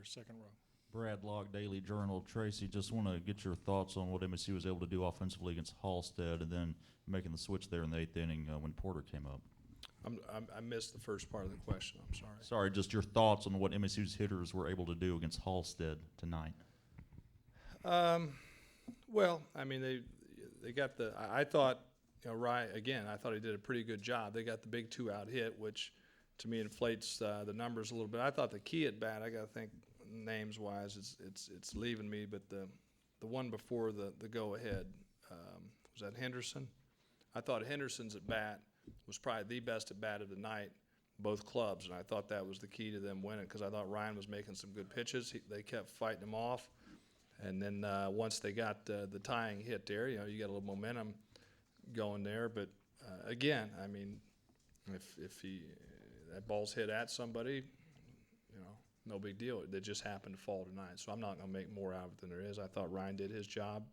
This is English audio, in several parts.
here, second row. Brad Locke, Daily Journal. Tracy, just want to get your thoughts on what MSU was able to do offensively against Halstead, and then making the switch there in the 8th inning when Porter came up. I missed the first part of the question. I'm sorry. Sorry, just your thoughts on what MSU's hitters were able to do against Halstead tonight. Well, I mean, they got the. I thought, Ryan, again, I thought he did a pretty good job. They got the big 2-out hit, which to me inflates the numbers a little bit. I thought the key at bat, I got to think names wise, it's leaving me, but the one before the go ahead, was that Henderson? I thought Henderson's at bat was probably the best at bat of the night, both clubs, and I thought that was the key to them winning, because I thought Ryan was making some good pitches. They kept fighting him off, and then once they got the tying hit there, you got a little momentum going there. But again, I mean, if that ball's hit at somebody, no big deal. They just happened to fall tonight, so I'm not going to make more out of it than there is. I thought Ryan did his job.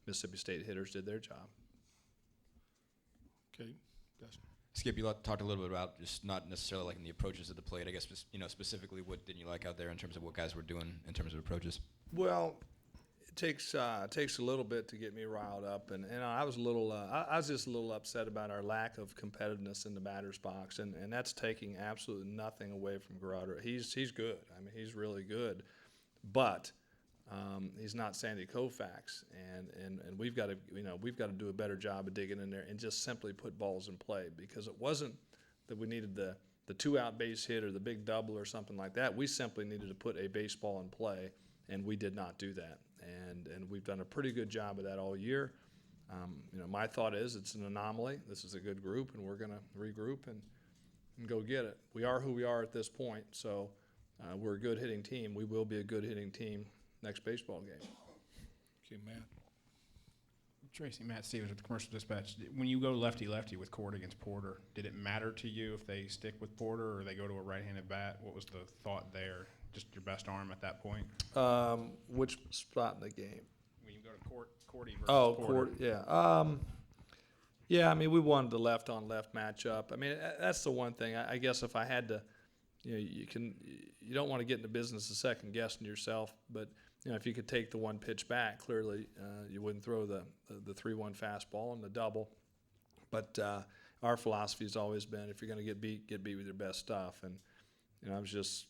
Mississippi State hitters did their job. Okay, Dustin. Skip, you talked a little bit about just not necessarily liking the approaches at the plate. I guess specifically, what didn't you like out there in terms of what guys were doing in terms of approaches? Well, it takes a little bit to get me riled up, and I was a little I was just a little upset about our lack of competitiveness in the batter's box, and that's taking absolutely nothing away from Gerardo. He's good. I mean, he's really good, but he's not Sandy Koufax, and we've got to do a better job of digging in there and just simply put balls in play, because it wasn't that we needed the 2-out base hit or the big double or something like that. We simply needed to put a baseball in play, and we did not do that. And we've done a pretty good job of that all year. My thought is it's an anomaly. This is a good group, and we're going to regroup and go get it. We are who we are at this point, so we're a good hitting team. We will be a good hitting team next baseball game. Okay, Matt. Tracy, Matt Stevens with the Commercial Dispatch. When you go lefty-lefty with Court against Porter, did it matter to you if they stick with Porter or they go to a right-handed bat? What was the thought there? Just your best arm at that point? Which spot in the game? When you go to Cordy versus Porter. Court, yeah. Yeah, I mean, we wanted the left-on-left matchup. I mean, that's the one thing. I guess if I had to, you don't want to get in the business of second-guessing yourself, but if you could take the one pitch back, clearly you wouldn't throw the 3-1 fastball and the double. But our philosophy has always been, if you're going to get beat with your best stuff. And I was just,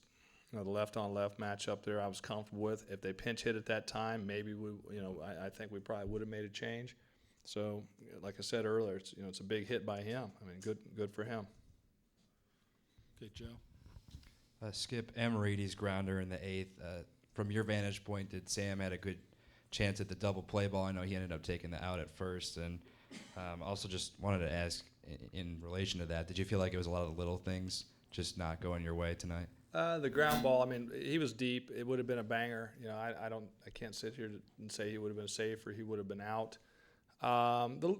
the left-on-left matchup there, I was comfortable with. If they pinch hit at that time, maybe I think we probably would have made a change. So, like I said earlier, it's a big hit by him. I mean, good for him. Okay, Joe. Skip, Amarides grounder in the 8th. From your vantage point, did Sam had a good chance at the double play ball? I know he ended up taking the out at first. And also just wanted to ask, in relation to that, did you feel like it was a lot of the little things just not going your way tonight? The ground ball, I mean, he was deep. It would have been a banger. I can't sit here and say he would have been safe or he would have been out. No,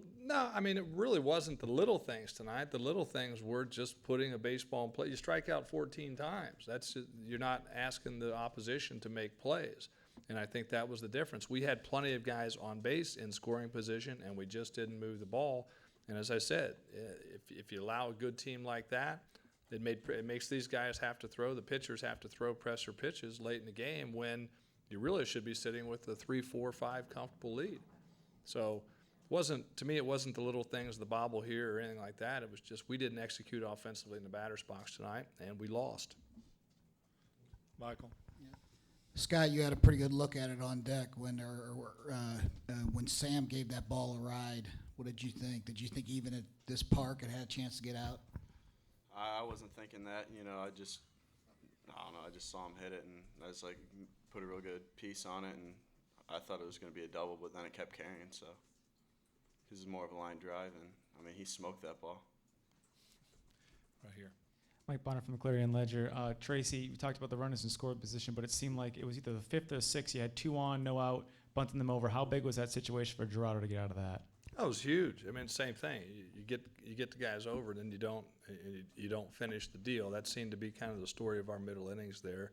I mean, it really wasn't the little things tonight. The little things were just putting a baseball in play. You strike out 14 times. You're not asking the opposition to make plays. And I think that was the difference. We had plenty of guys on base in scoring position, and we just didn't move the ball. And as I said, if you allow a good team like that, it makes these guys have to throw, the pitchers have to throw pressure pitches late in the game when you really should be sitting with a 3, 4, 5 comfortable lead. So to me, it wasn't the little things, the bobble here or anything like that. It was just we didn't execute offensively in the batter's box tonight, and we lost. Michael. Scott, you had a pretty good look at it on deck when Sam gave that ball a ride. What did you think? Did you think even at this park it had a chance to get out? I wasn't thinking that. I don't know. I just saw him hit it, and I was like, put a real good piece on it, and I thought it was going to be a double, but then it kept carrying. So this is more of a line drive, and I mean, he smoked that ball. Right here. Mike Bonner from the Clarion Ledger. Tracy, you talked about the runners in scoring position, but it seemed like it was either the 5th or the 6th. You had 2 on, no out, bunting them over. How big was that situation for Gerardo to get out of that? That was huge. I mean, same thing. You get the guys over, and then you don't finish the deal. That seemed to be kind of the story of our middle innings there.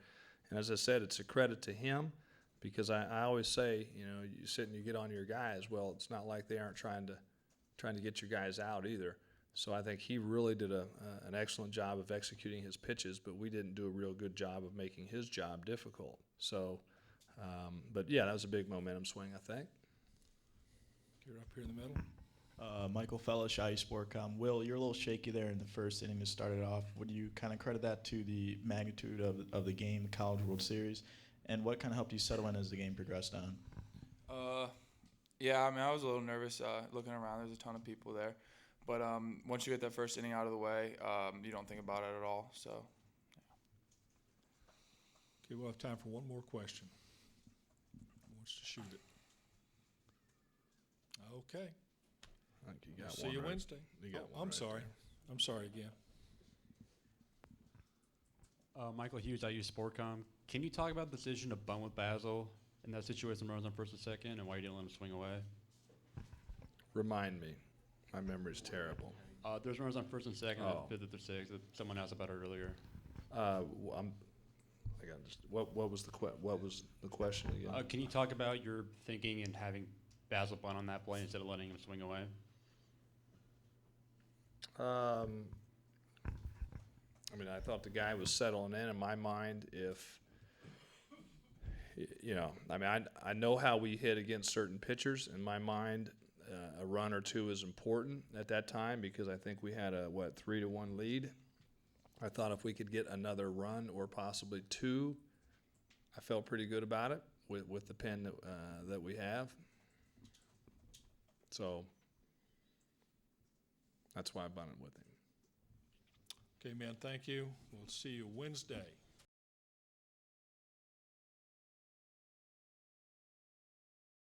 And as I said, it's a credit to him, because I always say, you sit and you get on your guys. Well, it's not like they aren't trying to get your guys out either. So I think he really did an excellent job of executing his pitches, but we didn't do a real good job of making his job difficult. So, but yeah, that was a big momentum swing, I think. You're up here in the middle. Michael Fellows, Shy Sportcom. Will, you're a little shaky there in the first inning to start it off. Would you kind of credit that to the magnitude of the game, the College World Series, and what kind of helped you settle in as the game progressed on? Yeah, I mean, I was a little nervous looking around. There's a ton of people there. But once you get that first inning out of the way, you don't think about it at all. So, Okay, we'll have time for one more question. Who wants to shoot it? Okay. I think you We'll got see one you right- Wednesday. you got Oh, one I'm right sorry. there. I'm sorry again. Michael Hughes, IU Sportcom. Can you talk about the decision to bunt with Basil in that situation, runners on first and second, and why you didn't let him swing away? Remind me. My memory's terrible. There's runners on first and second, Oh. fifth or sixth. That someone asked about it earlier. I got just what was the question again? Can you talk about your thinking and having Basil bunt on that play instead of letting him swing away? I mean, I thought the guy was settling in my mind. If you know, I mean, I know how we hit against certain pitchers. In my mind, a run or two is important at that time because I think we had a 3-1 lead. I thought if we could get another run or possibly two, I felt pretty good about it with the pen that we have. So that's why I bunted with him. Okay, man, thank you. We'll see you Wednesday.